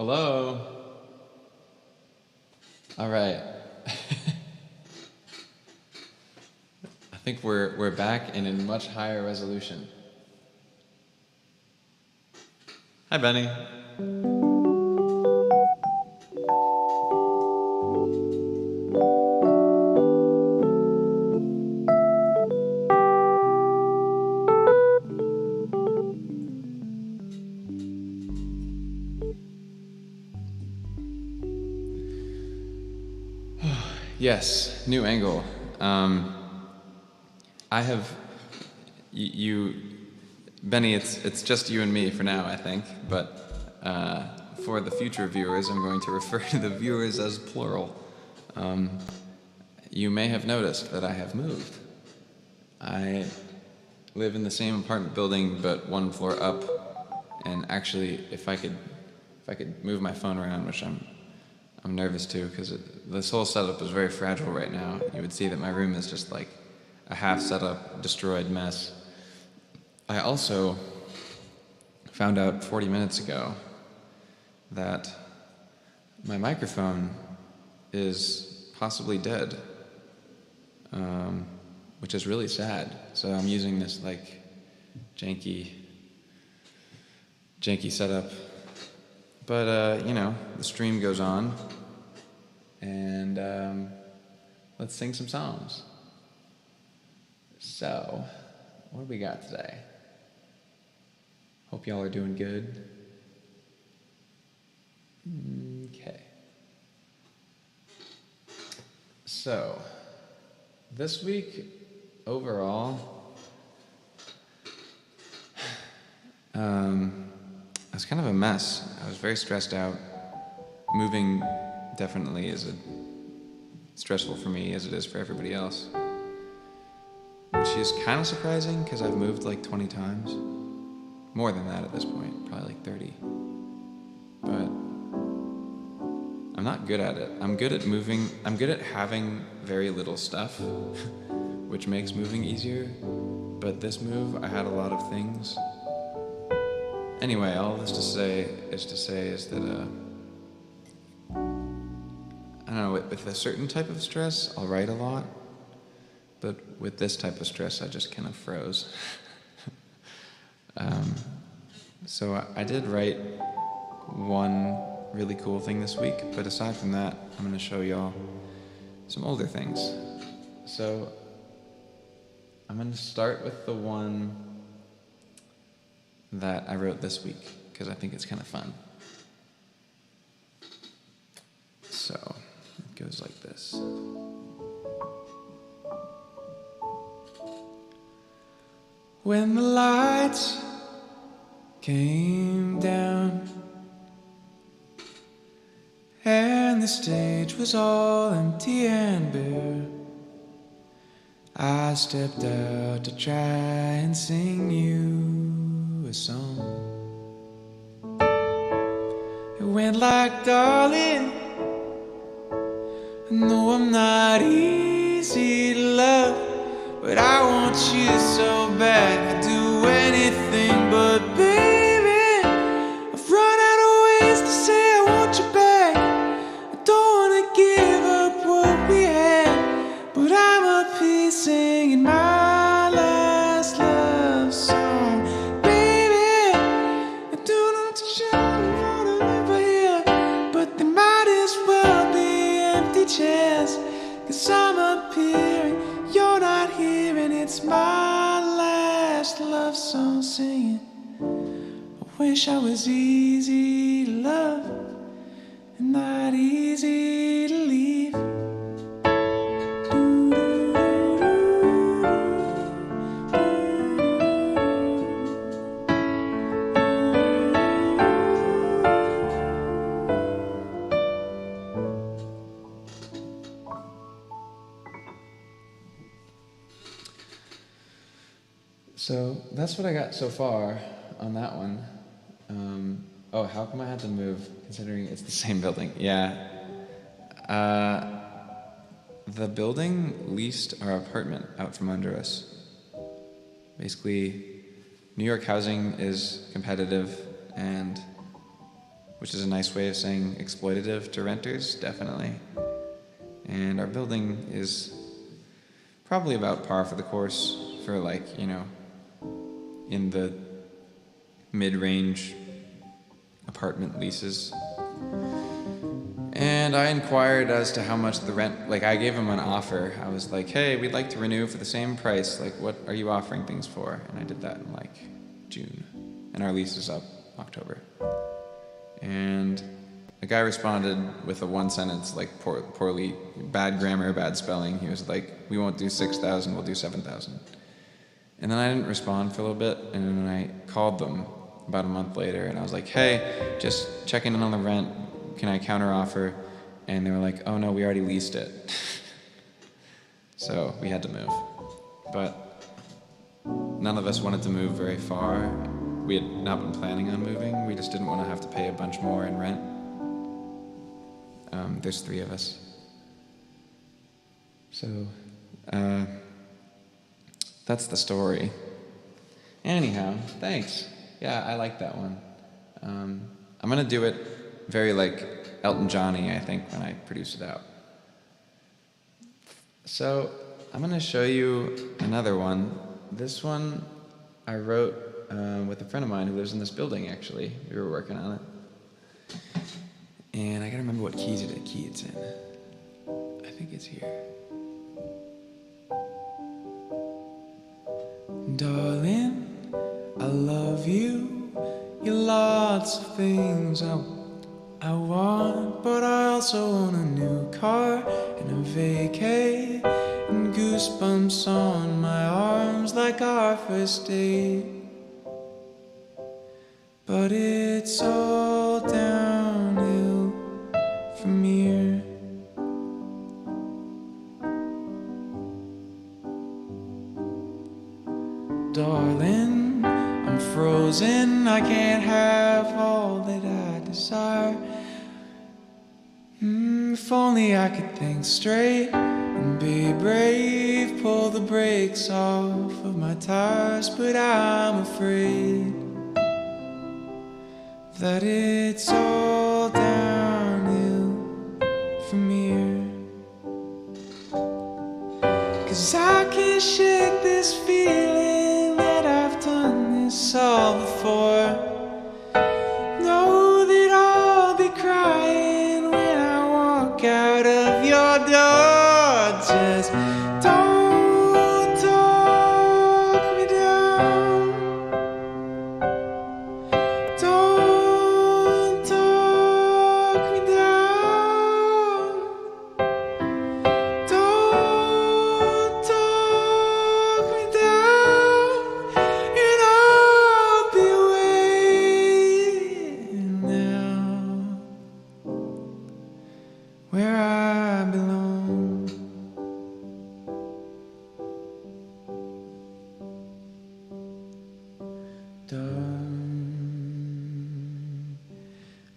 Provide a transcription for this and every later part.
Hello? All right. I think we're back and in much higher resolution. Hi, Benny. Yes, new angle. I have you, Benny. It's just you and me for now, I think. But for the future viewers, I'm going to refer to the viewers as plural. You may have noticed that I have moved. I live in the same apartment building, but one floor up. And actually, if I could move my phone around, which I'm nervous too, because this whole setup is very fragile right now. You would see that my room is just like a half set up, destroyed mess. I also found out 40 minutes ago that my microphone is possibly dead, which is really sad. So I'm using this like janky setup. But, the stream goes on, and let's sing some songs. So, what do we got today? Hope y'all are doing good. Okay. So, this week, overall, it was kind of a mess. I was very stressed out. Moving definitely is stressful for me as it is for everybody else. Which is kind of surprising because I've moved like 20 times. More than that at this point, probably like 30. But I'm not good at it. I'm good at moving. I'm good at having very little stuff, which makes moving easier. But this move, I had a lot of things. Anyway, all this to say is that, I don't know, with a certain type of stress, I'll write a lot, but with this type of stress, I just kind of froze. So I did write one really cool thing this week, but aside from that, I'm going to show y'all some older things. So I'm going to start with the one that I wrote this week, because I think it's kind of fun. So, it goes like this. When the lights came down and the stage was all empty and bare, I stepped out to try and sing you a song. It went like, darling, I know I'm not easy to love, but I want you so bad, I'd do anything. But baby, I've run out of ways to say I want you back. I don't wanna give up what we had, but I'm up here singing my last love song. Baby, I don't know what to show you what I live here, but there might as well be empty chairs, 'cause I'm up here and you're not here, and it's my last love song singing. I wish I was easy to love and not easy to leave. So that's what I got so far on that one. How come I had to move, considering it's the same building? Yeah. The building leased our apartment out from under us. Basically, New York housing is competitive, and which is a nice way of saying exploitative to renters, definitely. And our building is probably about par for the course for in the mid-range apartment leases. And I inquired as to how much the rent, I gave him an offer. I was like, hey, we'd like to renew for the same price. What are you offering things for? And I did that in June. And our lease is up October. And the guy responded with a one sentence, poorly, bad grammar, bad spelling. He was like, we won't do 6,000, we'll do 7,000. And then I didn't respond for a little bit, and then I called them about a month later, and I was like, hey, just checking in on the rent, can I counteroffer? And they were like, oh no, we already leased it. So we had to move. But none of us wanted to move very far. We had not been planning on moving. We just didn't want to have to pay a bunch more in rent. There's 3 of us. So, that's the story. Anyhow, thanks. Yeah, I like that one. I'm gonna do it very Elton John-y, I think, when I produce it out. So, I'm gonna show you another one. This one I wrote with a friend of mine who lives in this building, actually. We were working on it. And I gotta remember what key it's in. I think it's here. Darling, I love you. You're lots of things I want, but I also want a new car and a vacay and goosebumps on my arms like our first date. But it's all downhill from here. Darling, I'm frozen, I can't have all that I desire. If only I could think straight and be brave, pull the brakes off of my tires, but I'm afraid that it's all downhill from here. 'Cause I can't shake this feeling that I've done this all before. Know that I'll be crying when I walk out of your door. Just don't talk me down. Don't talk me down. Don't talk me down. And I'll be waiting now where I belong.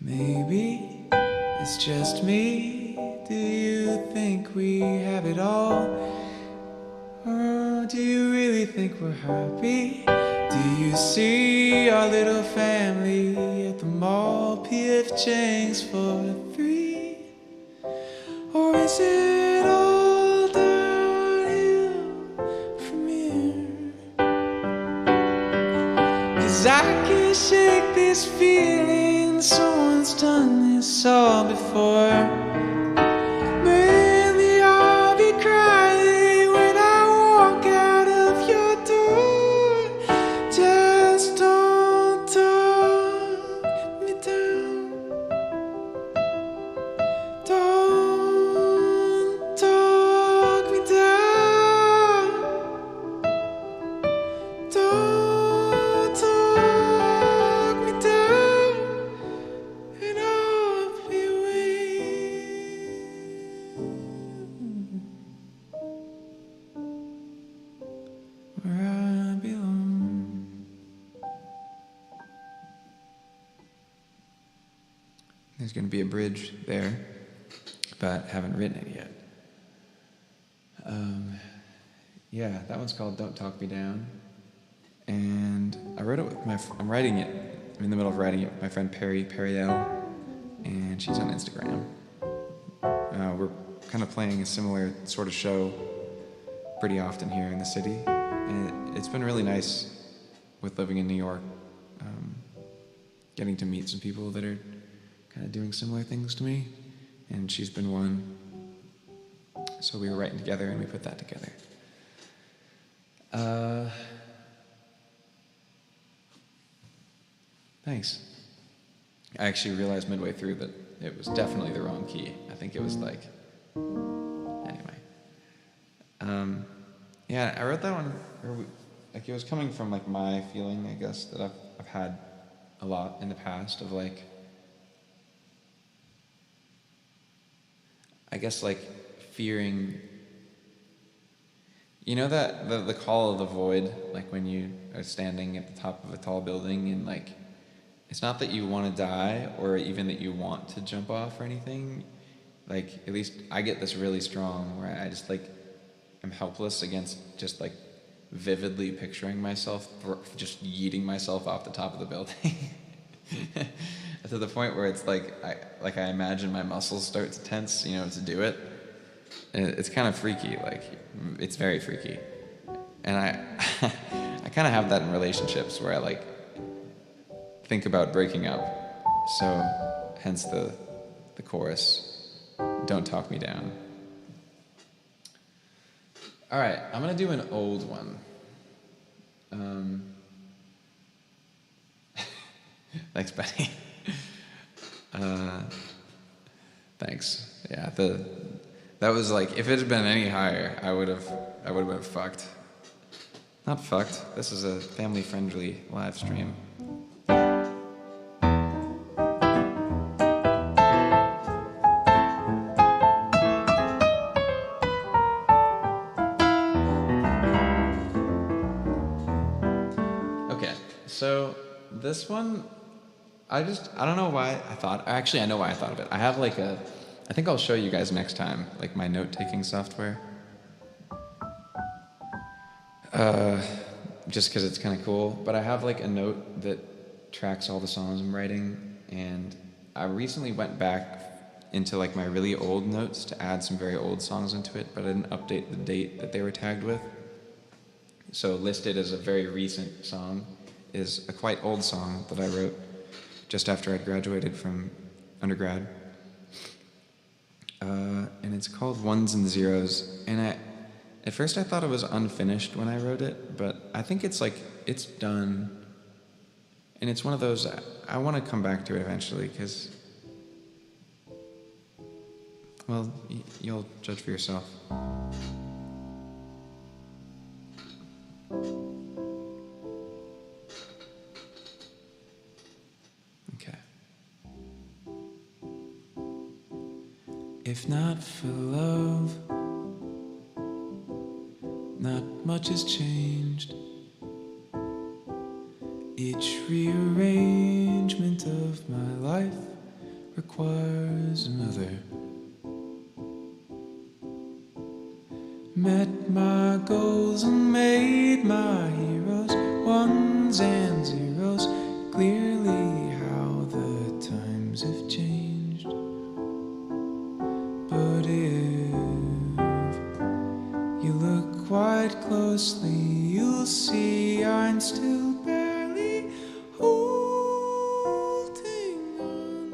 Maybe it's just me. Do you think we have it all? Or do you really think we're happy? Do you see our little family at the mall? PF Chang's for 3? Or is it all downhill from here? 'Cause I can't shake this feeling someone's done this all before. Maybe I'll be crying when I walk out of your door. Just don't talk me down. Don't talk me down. Don't talk me down. And I'll be waiting where I belong. There's going to be a bridge there, but haven't written it yet. Yeah, that one's called Don't Talk Me Down. And I wrote it with I'm writing it. I'm in the middle of writing it with my friend Perry L. and she's on Instagram. We're kind of playing a similar sort of show pretty often here in the city, and it's been really nice with living in New York, getting to meet some people that are kind of doing similar things to me, and she's been one. So we were writing together and we put that together. Thanks. I actually realized midway through that it was definitely the wrong key. I think it was like, anyway. Yeah, I wrote that one, like it was coming from like my feeling, I guess, that I've had a lot in the past of like, I guess like fearing, you know, that the call of the void, like when you are standing at the top of a tall building and like, it's not that you want to die or even that you want to jump off or anything. Like, at least I get this really strong where I just like am helpless against just like vividly picturing myself just yeeting myself off the top of the building. To the point where it's like I imagine my muscles start to tense, you know, to do it. And it's kind of freaky, like it's very freaky. And I kind of have that in relationships where I like think about breaking up. So hence the chorus, don't talk me down. All right, I'm gonna do an old one. Thanks, Benny. Thanks. Yeah, that was like, if it had been any higher, I would have been fucked. Not fucked. This is a family-friendly live stream. Okay, so this one, I don't know why actually I know why I thought of it. I have like I think I'll show you guys next time, like my note-taking software. Just because it's kind of cool. But I have like a note that tracks all the songs I'm writing, and I recently went back into like my really old notes to add some very old songs into it, but I didn't update the date that they were tagged with. So listed as a very recent song is a quite old song that I wrote just after I'd graduated from undergrad. And it's called Ones and Zeros. And at first I thought it was unfinished when I wrote it, but I think it's like, it's done. And it's one of those, I want to come back to it eventually, because, well, you'll judge for yourself. If not for love, not much has changed. Each rearrangement of my life requires another. Met my goals and made my heroes, ones and zeros, clearly how the times have changed. But if you look quite closely, you'll see I'm still barely holding on.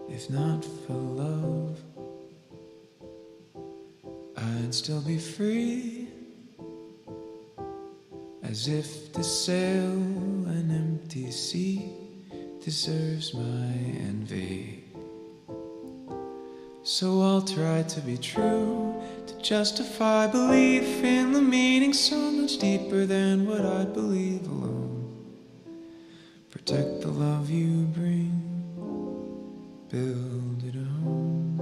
If not for love, I'd still be free, as if to sail an empty sea deserves my envy. So I'll try to be true, to justify belief in the meaning so much deeper than what I believe alone. Protect the love you bring, build it a home.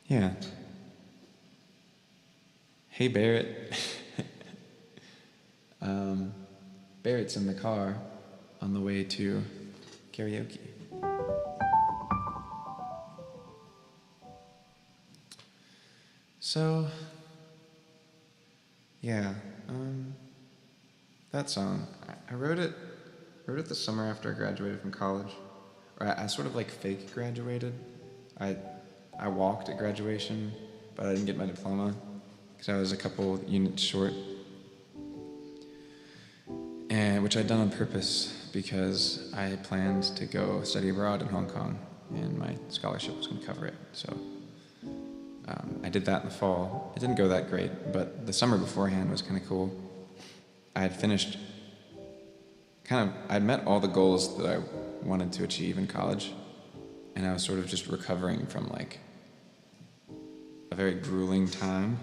Yeah. Hey, Barrett. Barrett's in the car on the way to karaoke. So, yeah, that song, I wrote it the summer after I graduated from college. Or I sort of like fake graduated. I walked at graduation, but I didn't get my diploma because I was a couple units short. And which I'd done on purpose because I planned to go study abroad in Hong Kong, and my scholarship was going to cover it. So I did that in the fall. It didn't go that great, but the summer beforehand was kind of cool. I had finished I'd met all the goals that I wanted to achieve in college, and I was sort of just recovering from like a very grueling time.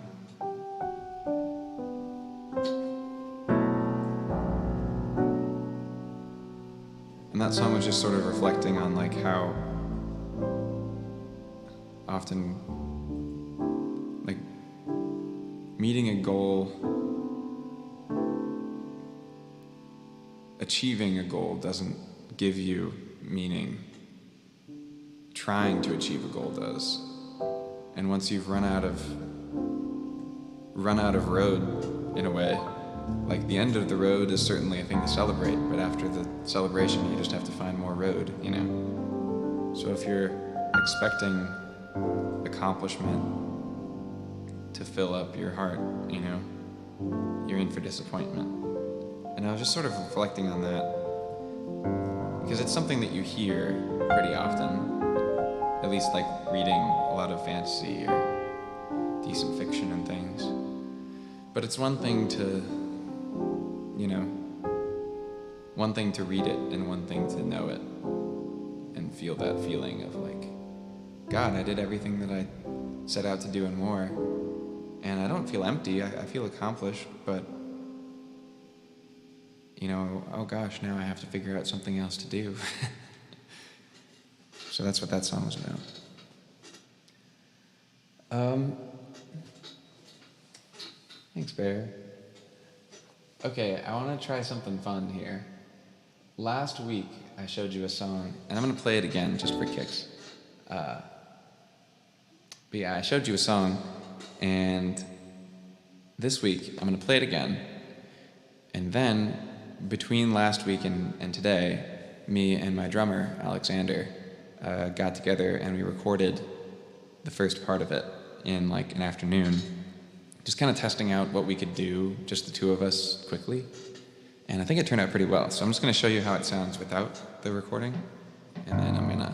And that song was just sort of reflecting on like how often like meeting a goal, achieving a goal doesn't give you meaning. Trying to achieve a goal does. And once you've run out of road, in a way, like the end of the road is certainly a thing to celebrate, but after the celebration you just have to find more road, you know? So if you're expecting accomplishment to fill up your heart, you know, you're in for disappointment. And I was just sort of reflecting on that because it's something that you hear pretty often, at least like reading a lot of fantasy or decent fiction and things. But it's one thing to, you know, one thing to read it and one thing to know it and feel that feeling of like, God, I did everything that I set out to do and more. And I don't feel empty, I feel accomplished, but, you know, oh gosh, now I have to figure out something else to do. So that's what that song was about. Thanks, Bear. Okay, I want to try something fun here. Last week, I showed you a song, and I'm going to play it again just for kicks. But yeah, I showed you a song, and this week, I'm going to play it again. And then, between last week and today, me and my drummer, Alexander, got together and we recorded the first part of it in like an afternoon, just kind of testing out what we could do, just the two of us, quickly. And I think it turned out pretty well. So I'm just going to show you how it sounds without the recording, and then I'm going to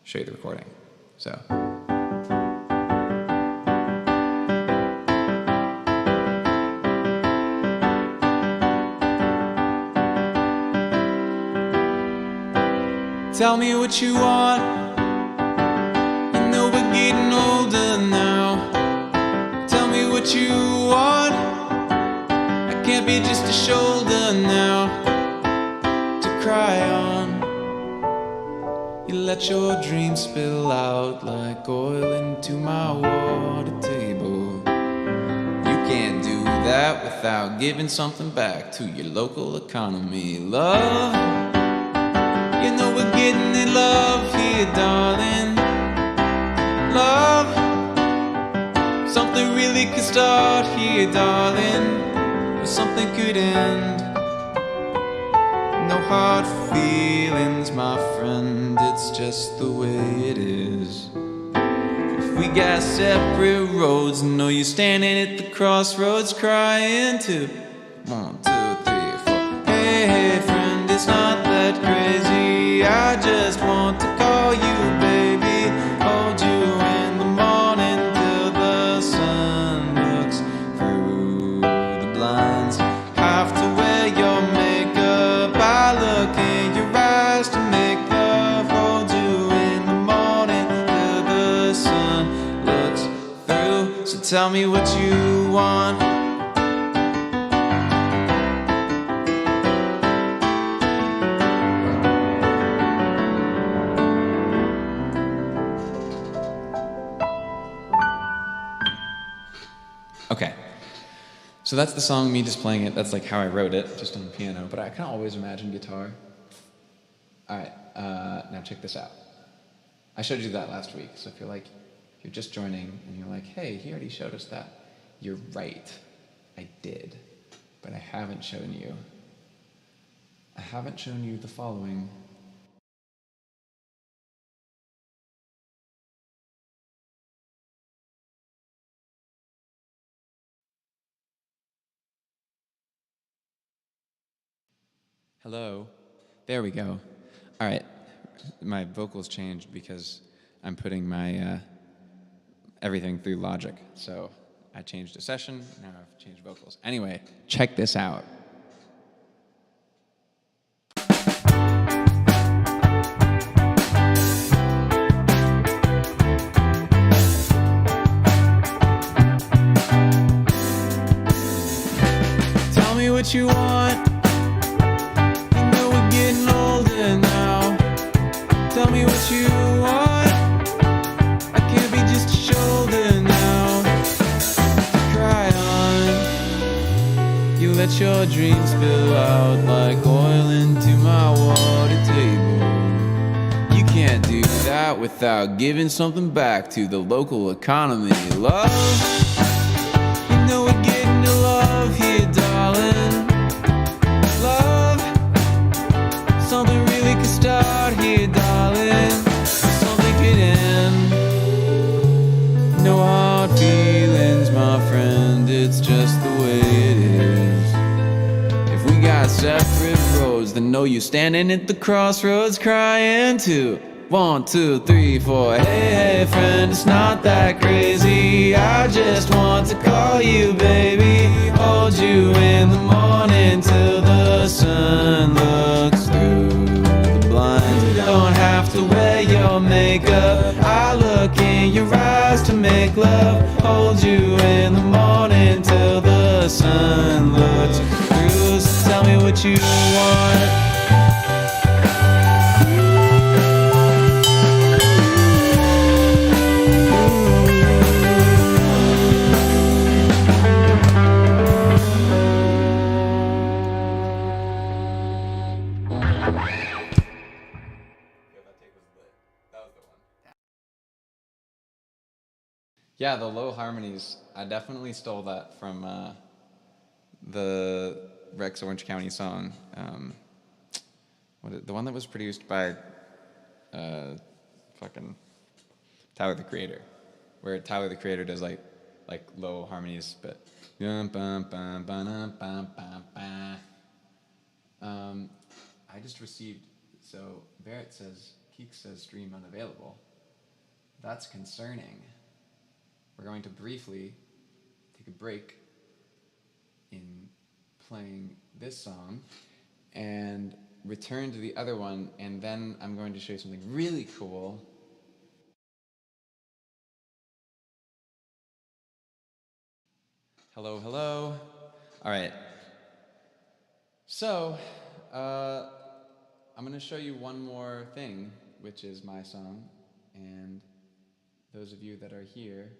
show you the recording. So. Tell me what you want. You know we're getting older now. Tell me what you want. I can't be just a shoulder now to cry on. You let your dreams spill out like oil into my water table. You can't do that without giving something back to your local economy. Love, you know we're getting in love here, darling. Love, something really could start here, darling, or something could end. No hard feelings, my friend, it's just the way it is. If we got separate roads, know you're standing at the crossroads crying too. 1, 2, 3, 4. Hey, hey, friend, it's not that crazy. I just want to call you, baby, hold you in the morning till the sun looks through the blinds. Have to wear your makeup, I look in your eyes to make love. Hold you in the morning till the sun looks through. So tell me what you want. Okay, so that's the song, me just playing it. That's like how I wrote it, just on the piano, but I can always imagine guitar. All right, now check this out. I showed you that last week, so if you're like, you're just joining and you're like, hey, he already showed us that. You're right. I did. But I haven't shown you. I haven't shown you the following. Hello. There we go. All right. My vocals changed because I'm putting my everything through Logic. So I changed a session, now I've changed vocals. Anyway, check this out. Tell me what you want. You know we're getting older now. Tell me what you want. I can't be just a shoulder now to cry on. You let your dreams spill out like oil into my water table. You can't do that without giving something back to the local economy. Love, you know we're getting to love here, darling. Love, something really could start here, darling. Something could end. No hard feelings, my friend, it's just the way it is. If we got separate roads, then know you standing at the crossroads crying too. 1, 2, 3, 4. Hey, hey, friend, it's not that crazy. I just want to call you, baby. Hold you in the morning till the sun looks through the blinds. You don't have to wear your makeup. I look in your eyes to make love. Hold you in the morning till the sun looks through. So tell me what you want. Yeah, the low harmonies, I definitely stole that from the Rex Orange County song. The one that was produced by fucking Tyler the Creator, where Tyler the Creator does like low harmonies, but I just received, so Barrett says, Keek says stream unavailable. That's concerning. We're going to briefly take a break in playing this song and return to the other one, and then I'm going to show you something really cool. Hello, hello. All right. So, I'm going to show you one more thing, which is my song, and those of you that are here,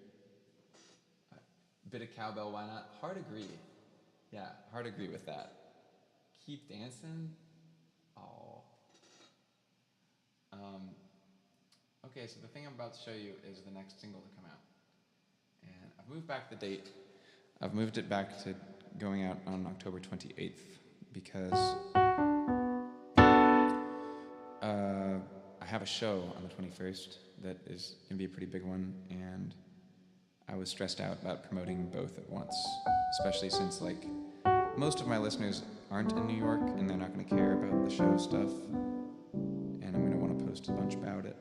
bit of cowbell, why not? Hard agree. Yeah, hard agree with that. Keep dancing. Oh. Okay, so the thing I'm about to show you is the next single to come out. And I've moved back the date. I've moved it back to going out on October 28th because I have a show on the 21st that is going to be a pretty big one, and I was stressed out about promoting both at once, especially since like most of my listeners aren't in New York and they're not going to care about the show stuff, and I'm going to want to post a bunch about it.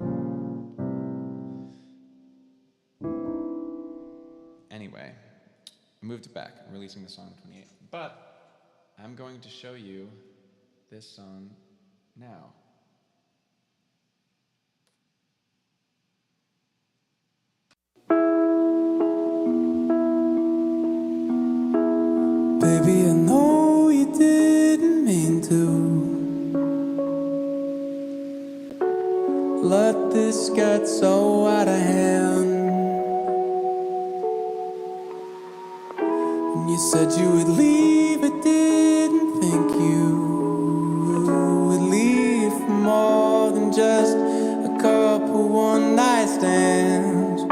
Anyway, I moved it back. I'm releasing the song on the 28th, but I'm going to show you this song now. Baby, I know you didn't mean to let this get so out of hand. And you said you would leave, I didn't think you would leave for more than just a couple one-night stands.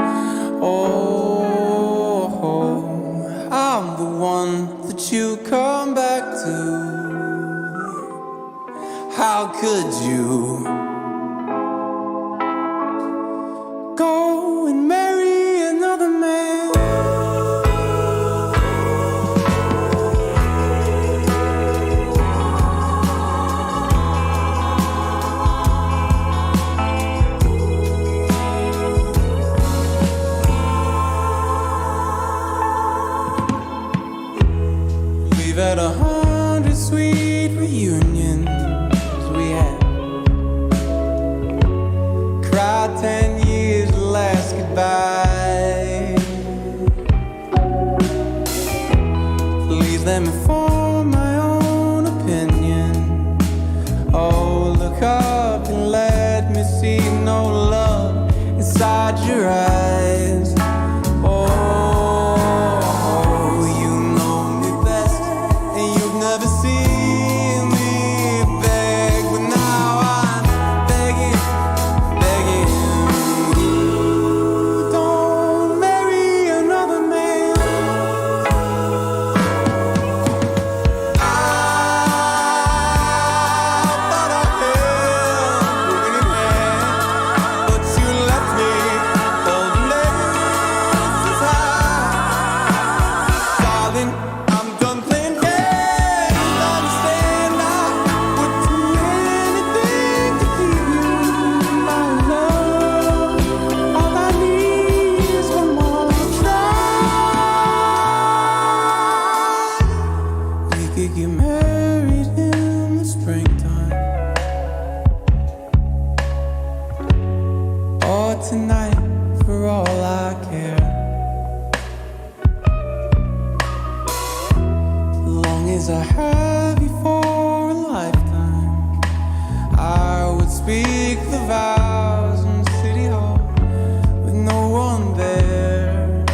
inside your eyes. Oh, you know me best, and you've never seen me beg, but now I'm begging, begging you, don't marry another man. I thought I had broken in hand, but you left me holding laces high. Darling, I'm done playing games. Understand I would do anything to keep you my love. All I need is one more try. We could get married in the springtime, or tonight for all I care. As long as I have you for a lifetime, I would speak the vows in City Hall with no one there.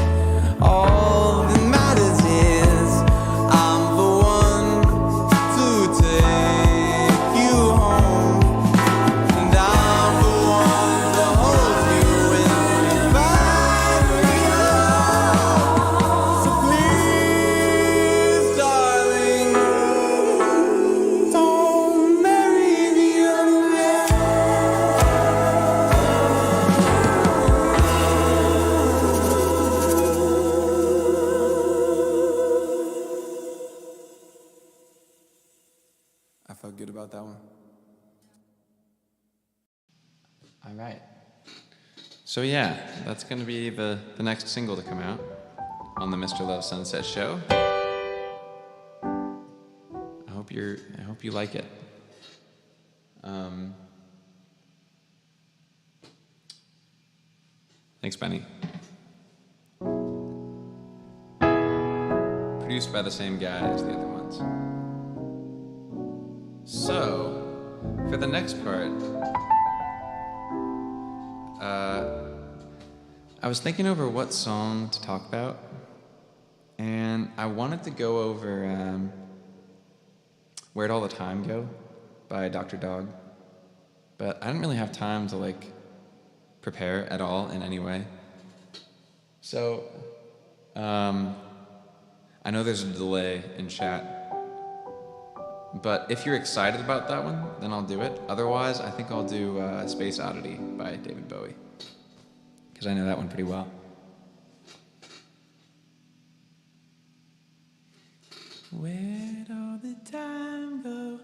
All that matters is I'm the one to take you home, and I'm the one to hold you when we finally love. So please, darling, don't marry the other man. I felt good about that one. All right. So yeah, that's gonna be the next single to come out on the Mr. Love Sunset show. I hope you like it. Thanks, Benny. Produced by the same guy as the other ones. So, for the next part, I was thinking over what song to talk about, and I wanted to go over Where'd All the Time Go by Dr. Dog, but I didn't really have time to prepare at all in any way. So, I know there's a delay in chat, but if you're excited about that one, then I'll do it. Otherwise, I think I'll do Space Oddity by David Bowie, because I know that one pretty well. Where'd all the time go?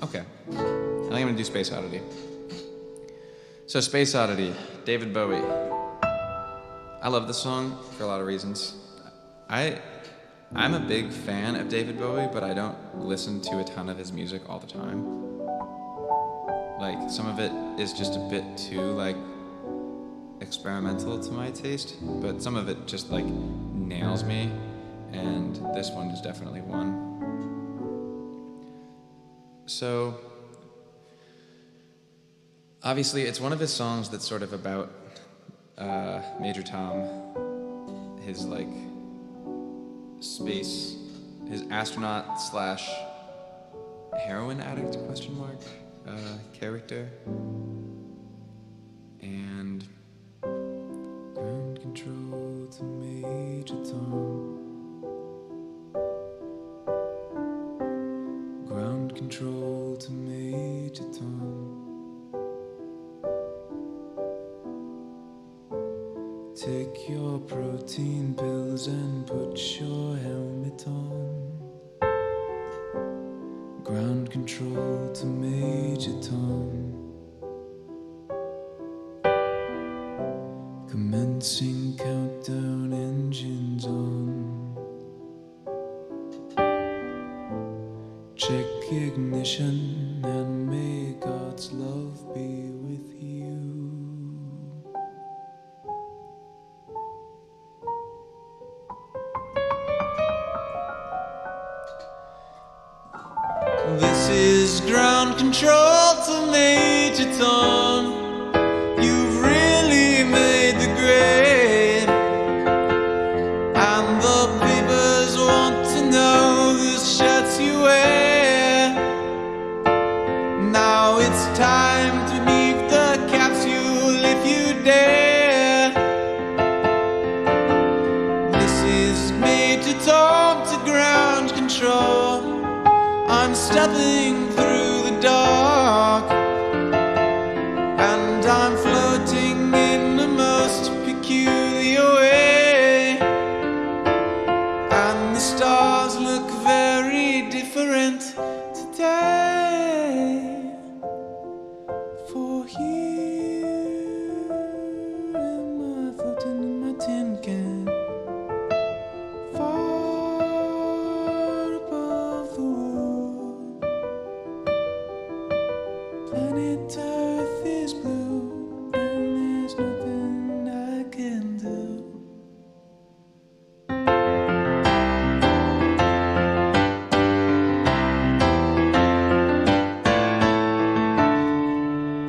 Okay, I think I'm gonna do Space Oddity. So Space Oddity, David Bowie. I love this song for a lot of reasons. I'm a big fan of David Bowie, but I don't listen to a ton of his music all the time. Some of it is just a bit too experimental to my taste, but some of it just nails me, and this one is definitely one. So, obviously, it's one of his songs that's sort of about Major Tom, his space, his astronaut / heroin addict character, and ground control to Major Tom. Ground control to Major Tom. Take your protein pills and put your helmet on. Ground control to Major Tom. Commencing countdown, engines on. Check ignition and may God's love be with you. This is ground control to Major Tom. You've really made the grade, and the papers want to know the shirts you wear. Now it's time to leave the capsule if you dare. This is Major Tom to ground control. I'm stepping through the dark, and I'm floating in the most peculiar way, and the stars look very different today. For here am I floating in my tin can, far above the world. Planet Earth is blue, and there's nothing I can do.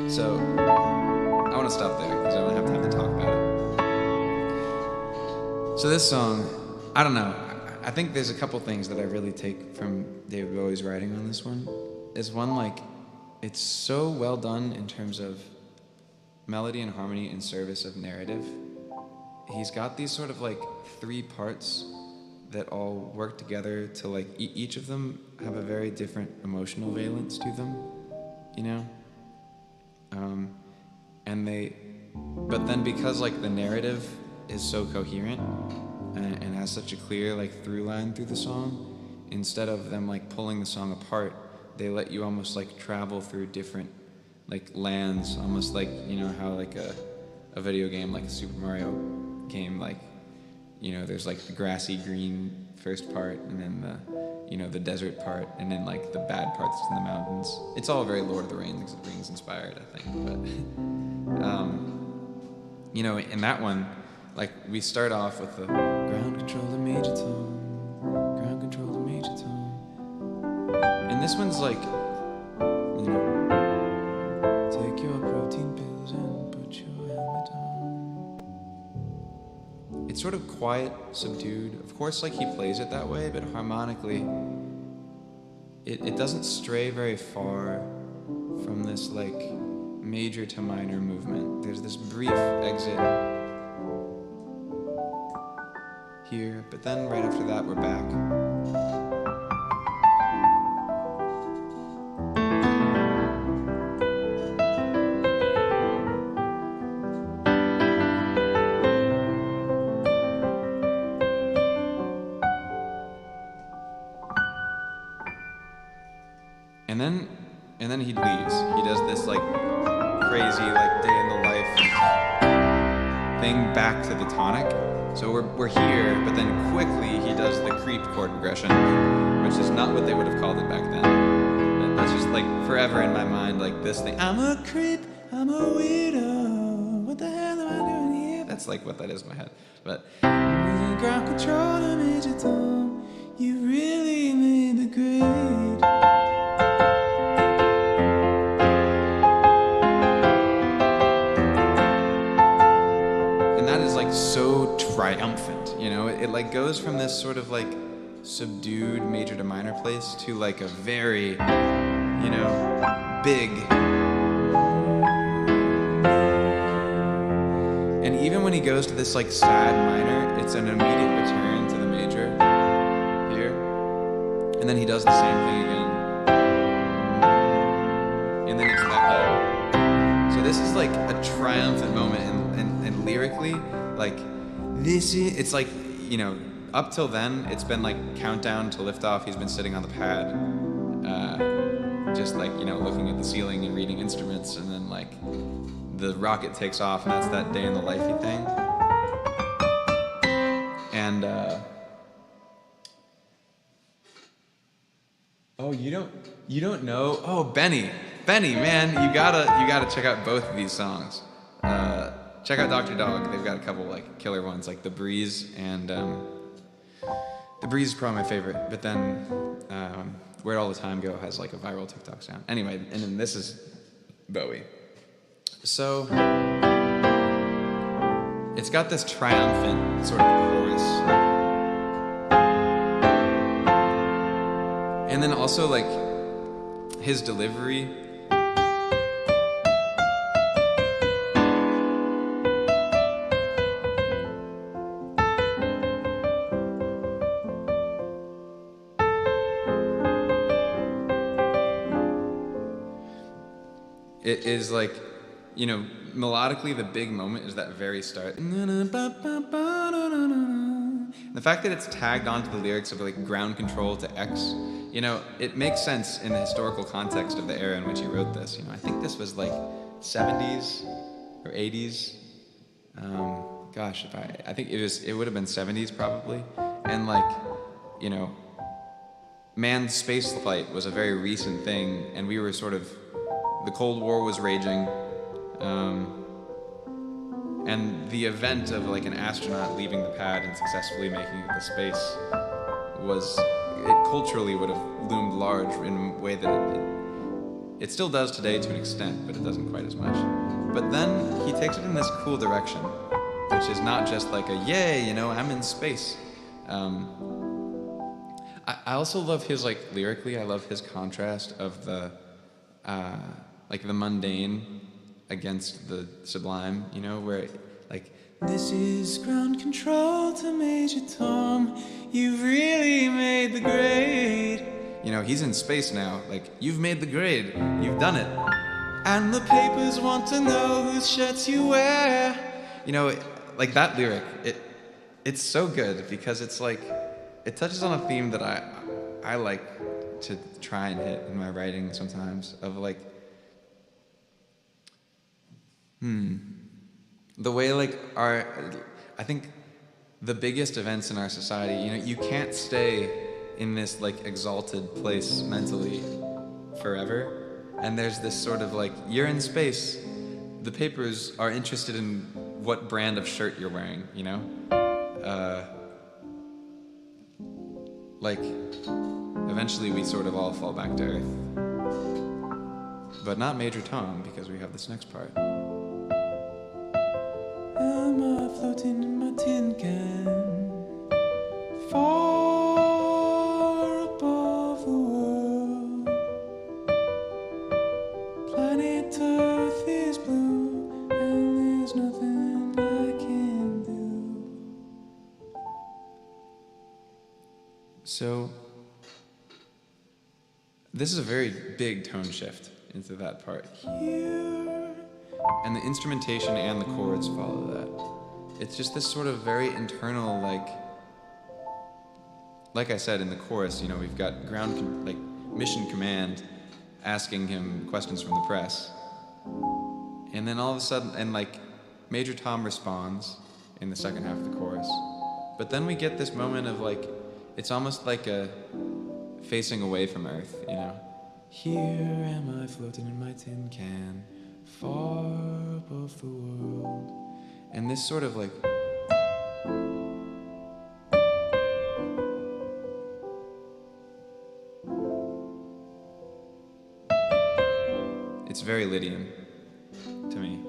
So, I want to stop there because I don't have time to talk about it. So this song, I don't know. I think there's a couple things that I really take from David Bowie's writing on this one. Is one, like, it's so well done in terms of melody and harmony in service of narrative. He's got these sort of like three parts that all work together to like each of them have a very different emotional valence to them, you know? But then because like the narrative is so coherent and has such a clear like through line through the song, instead of them like pulling the song apart, they let you almost like travel through different like lands, almost like, you know, how like a video game like a Super Mario game, like, you know, there's like the grassy green first part and then the, you know, the desert part and then like the bad parts in the mountains. It's all very Lord of the Rings inspired, I think, but you know, in that one, like we start off with the ground control to Major Tom, ground control to Major Tom, and this one's like, you know, take your protein pills and put your helmet on. It's sort of quiet, subdued. Of course, like he plays it that way, but harmonically, it doesn't stray very far from this like major to minor movement. There's this brief exit here, but then right after that, we're back. And then he leaves. He does this like crazy like day in the life thing back to the tonic. So we're here, but then quickly he does the creep chord progression, which is not what they would have called it back then. That's just like forever in my mind, like this thing. I'm a creep, I'm a weirdo. What the hell am I doing here? That's like what that is in my head. But ground control to Major Tom, you really made the grade. So triumphant, you know, it like goes from this sort of like subdued major to minor place to like a very, you know, big. And even when he goes to this like sad minor, it's an immediate return to the major here. And then he does the same thing again. And then it's back up. So this is like a triumphant moment and lyrically, Like, it's like, you know, up till then, it's been like countdown to liftoff. He's been sitting on the pad, just like, you know, looking at the ceiling and reading instruments, and then like the rocket takes off, and that's that day in the lifey thing. And oh, you don't know? Oh, Benny, man, you gotta check out both of these songs. Check out Dr. Dog. They've got a couple like killer ones, like The Breeze, and The Breeze is probably my favorite. But then Where'd All the Time Go has like a viral TikTok sound. Anyway, and then this is Bowie. So it's got this triumphant sort of chorus, and then also like his delivery. It is like, you know, melodically the big moment is that very start. The fact that it's tagged onto the lyrics of like ground control to X, you know, it makes sense in the historical context of the era in which he wrote this. You know, I think this was like 70s or 80s. Gosh, I think it would have been 70s probably. And like, you know, manned space flight was a very recent thing, and we were sort of, the Cold War was raging, and the event of like an astronaut leaving the pad and successfully making it to space it culturally would have loomed large in a way that it still does today to an extent, but it doesn't quite as much. But then he takes it in this cool direction, which is not just like a yay, you know, I'm in space. I also love his, like, lyrically, I love his contrast of the like the mundane against the sublime, you know, where like, this is ground control to Major Tom, you've really made the grade. You know, he's in space now, like, you've made the grade, you've done it. And the papers want to know whose shirts you wear. You know, like that lyric, it's so good because it's like, it touches on a theme that I like to try and hit in my writing sometimes, of like, the way like I think the biggest events in our society, you know, you can't stay in this like exalted place mentally forever. And there's this sort of like, you're in space, the papers are interested in what brand of shirt you're wearing, you know? Like, eventually we sort of all fall back to earth. But not Major Tom, because we have this next part. Am I floating in my tin can, far above the world? Planet Earth is blue, and there's nothing I can do. So, this is a very big tone shift into that part. Here. And the instrumentation and the chords follow that. It's just this sort of very internal, like I said in the chorus, you know, we've got mission command asking him questions from the press. And then all of a sudden, and like Major Tom responds in the second half of the chorus. But then we get this moment of like, it's almost like a facing away from Earth, you know? Here am I floating in my tin can, far above the world. And this sort of like, it's very Lydian to me.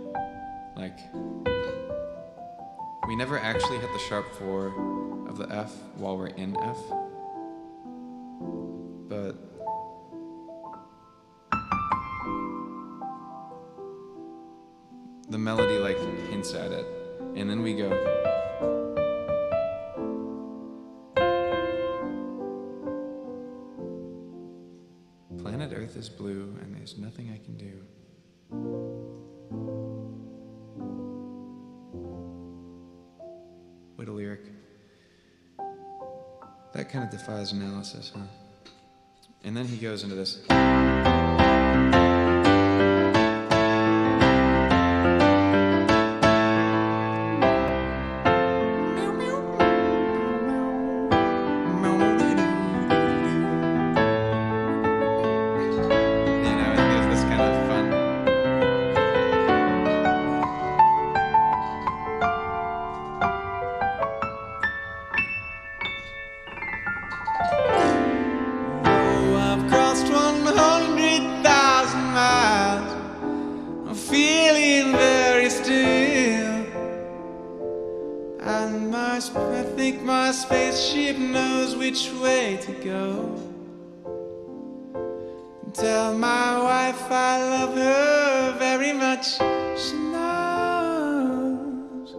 Like, we never actually hit the sharp 4 of the F while we're in F, but the melody like hints at it, and then we go. Planet Earth is blue, and there's nothing I can do. a lyric. That kind of defies analysis, huh? And then he goes into this. I think my spaceship knows which way to go. Tell my wife I love her very much. She knows.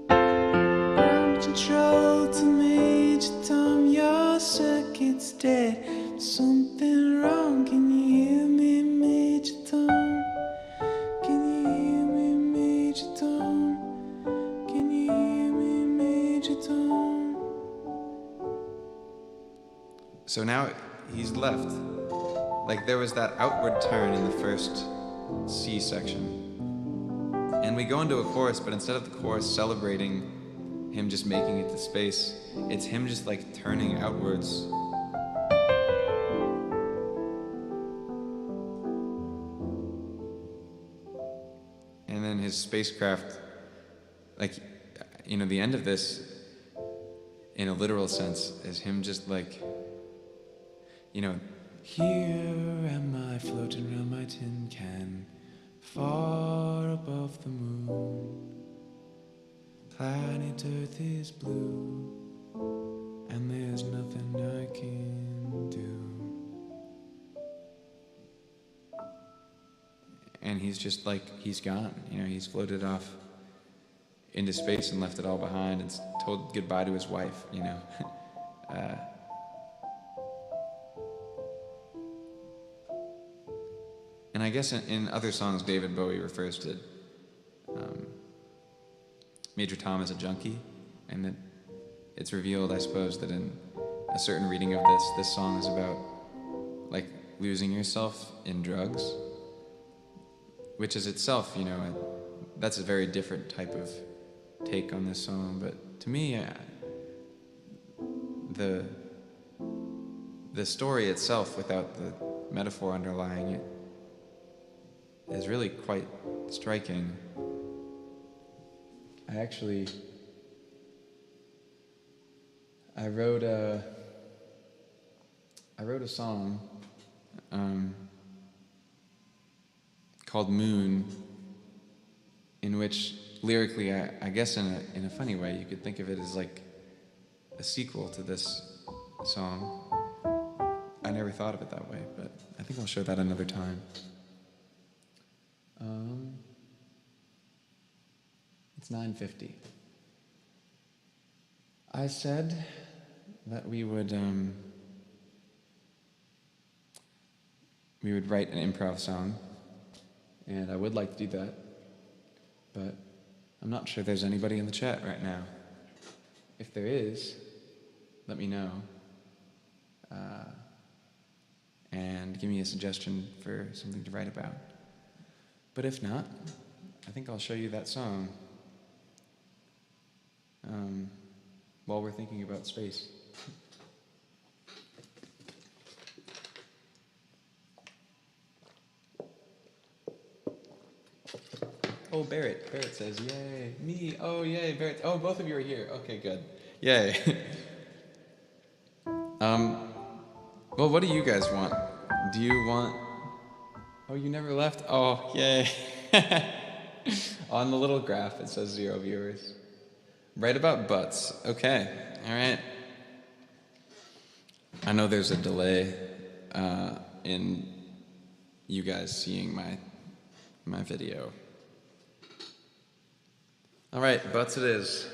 Ground control to Major Tom, your circuit's dead. Something wrong, can you hear me, Major Tom? Can you hear me, Major Tom? Can you hear me, Major Tom? So now he's left. Like there was that outward turn in the first C section. And we go into a chorus, but instead of the chorus celebrating him just making it to space, it's him just like turning outwards. And then his spacecraft, like, you know, the end of this, in a literal sense, is him just like, you know, here am I floating around my tin can, far above the moon. Planet Earth is blue, and there's nothing I can do. And he's just like, he's gone, you know, he's floated off into space and left it all behind and told goodbye to his wife, you know. And I guess in other songs, David Bowie refers to Major Tom as a junkie, and that it's revealed, I suppose, that in a certain reading of this song is about like losing yourself in drugs, which is itself, you know, that's a very different type of take on this song. But to me, the story itself, without the metaphor underlying it, is really quite striking. I wrote a song called Moon, in which lyrically, I guess in a funny way, you could think of it as like a sequel to this song. I never thought of it that way, but I think I'll show that another time. It's 9:50. I said that we would write an improv song, and I would like to do that, but I'm not sure there's anybody in the chat right now. If there is, let me know, and give me a suggestion for something to write about. But if not, I think I'll show you that song while we're thinking about space. Oh, Barrett. Barrett says, yay. Me. Oh, yay, Barrett. Oh, both of you are here. Okay, good. Yay. Well, what do you guys want? Do you want... Oh, you never left? Oh, yay. On the little graph, it says 0 viewers. Write about butts. Okay, all right. I know there's a delay in you guys seeing my video. All right, butts it is.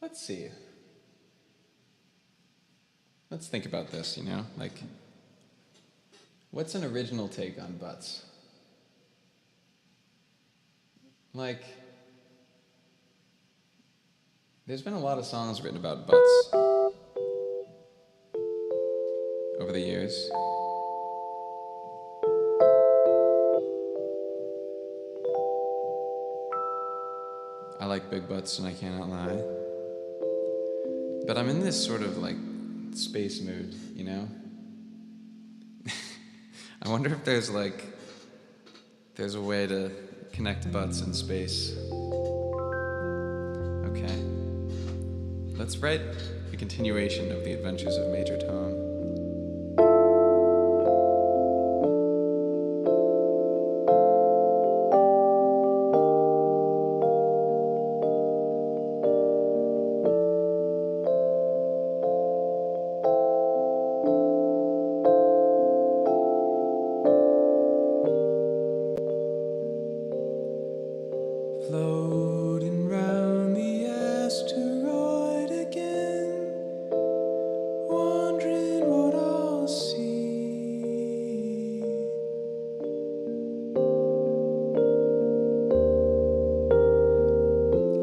Let's see. Let's think about this, you know? Like, what's an original take on butts? Like, There's been a lot of songs written about butts over the years. I like big butts and I cannot lie. But I'm in this sort of like space mood, you know? I wonder if there's a way to connect butts in space. Okay. Let's write a continuation of the adventures of Major Tom. Floating round the asteroid again, wondering what I'll see.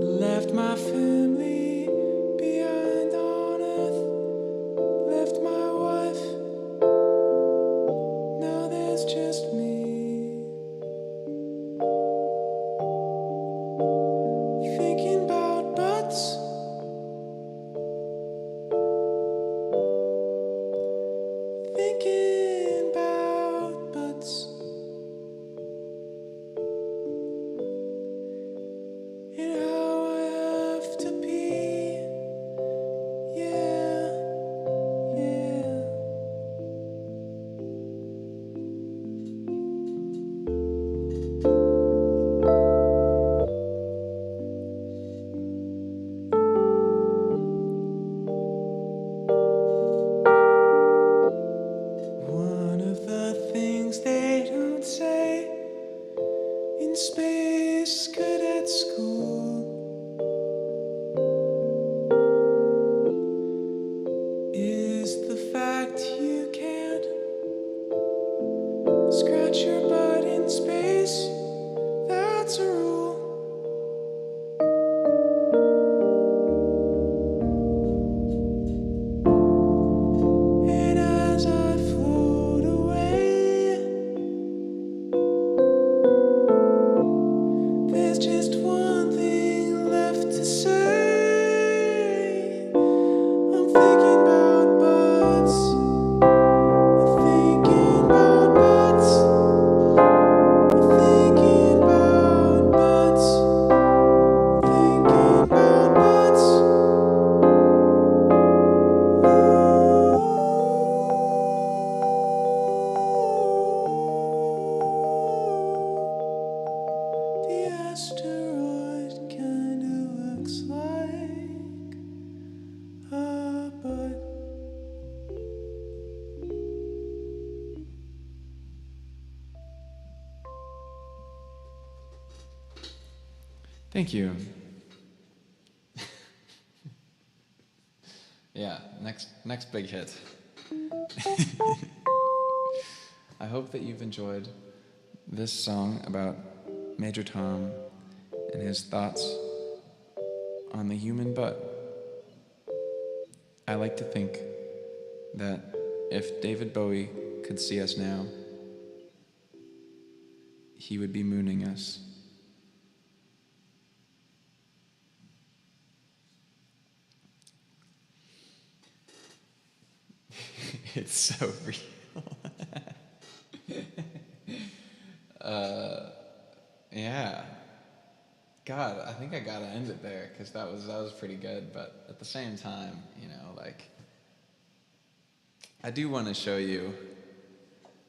Left my family behind on Earth, left my wife, now there's just me. Thinking about butts, thinking about butts, and how I have to pee. Yeah, yeah. One of the things they don't say in space cadet school is the fact you can't scratch your butt in space. That's a rule. And as I float away, there's just one thing left to say. I'm thinking about butts. I'm thinking about butts. I'm thinking about butts. I'm thinking about butts. The asteroid kinda looks like a butt. Thank you. Yeah, next big hit. I hope that you've enjoyed this song about Major Tom and his thoughts on the human butt. I like to think that if David Bowie could see us now, he would be mooning us. It's so real. Yeah. God, I think I gotta end it there because that was pretty good. But at the same time, you know, like I do want to show you.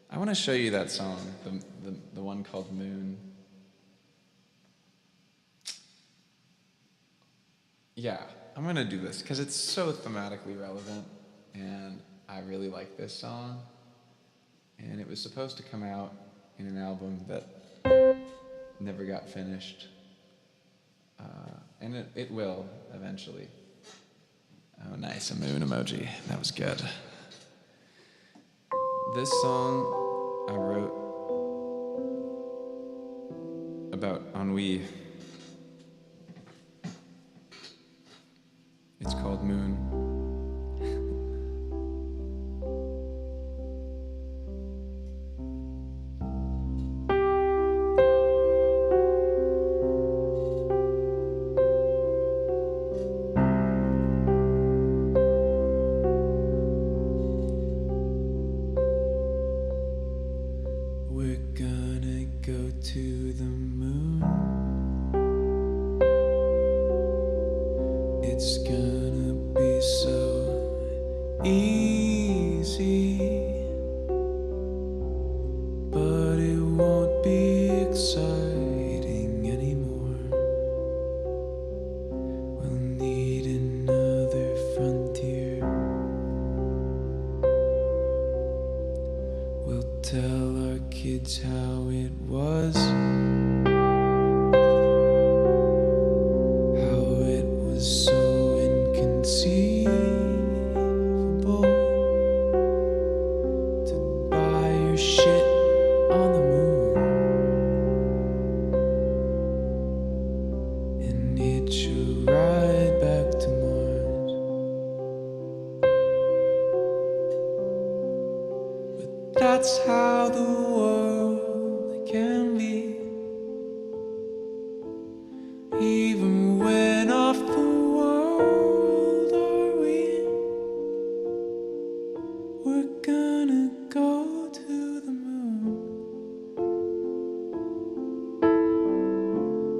I want to show you that song, the one called Moon. Yeah, I'm gonna do this because it's so thematically relevant, and I really like this song. And it was supposed to come out in an album that never got finished, and it will eventually. Oh, nice, a moon emoji. That was good. This song I wrote about ennui. it's gonna be so easy, but it won't be exciting anymore. We'll need another frontier. We'll tell our kids how it was, how it was so inconceivable to buy your shit on the moon and hitch a ride back to Mars. But that's how the world can be, even when off the world are we. We're gonna go to the moon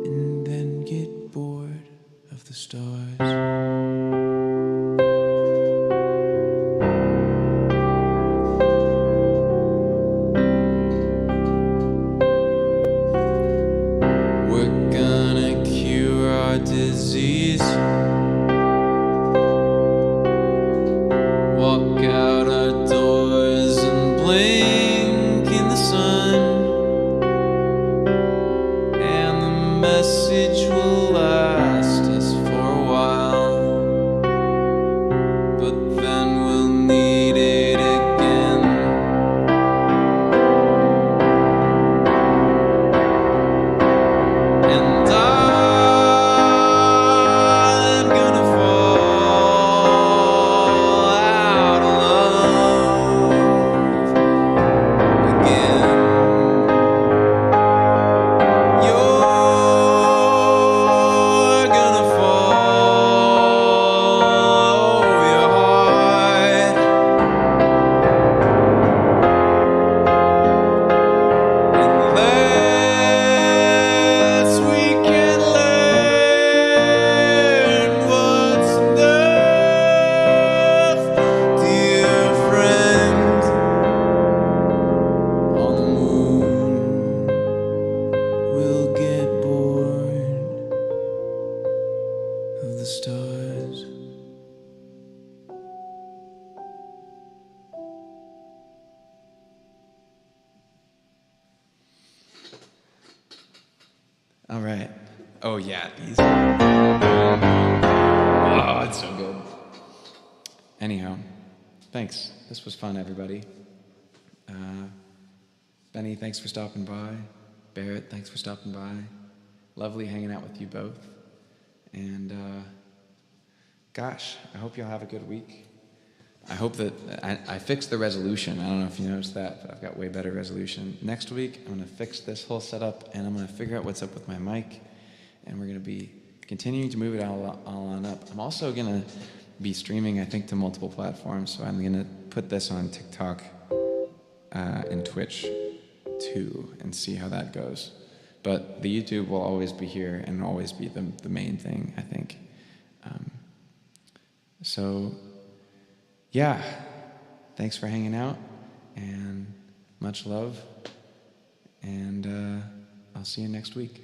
and then get bored of the stars. We're gonna cure our disease, walk out our doors and blink in the sun, and the message will last us for a while, but then we'll need it again. And I'm gonna fall out of love again. You're gonna follow your heart, unless we can learn what's enough, dear friend. On the moon, we'll get bored of the stars. All right. Oh yeah, these. Oh, it's so good. Anyhow, thanks. This was fun, everybody. Benny, thanks for stopping by. Barrett, thanks for stopping by. Lovely hanging out with you both. And gosh, I hope you'll have a good week. I hope that I fixed the resolution. I don't know if you noticed that, but I've got way better resolution. Next week, I'm going to fix this whole setup, and I'm going to figure out what's up with my mic, and we're going to be continuing to move it all on up. I'm also going to be streaming, I think, to multiple platforms, so I'm going to put this on TikTok and Twitch too, and see how that goes. But the YouTube will always be here and always be the main thing, I think. So, yeah, thanks for hanging out, and much love, and I'll see you next week.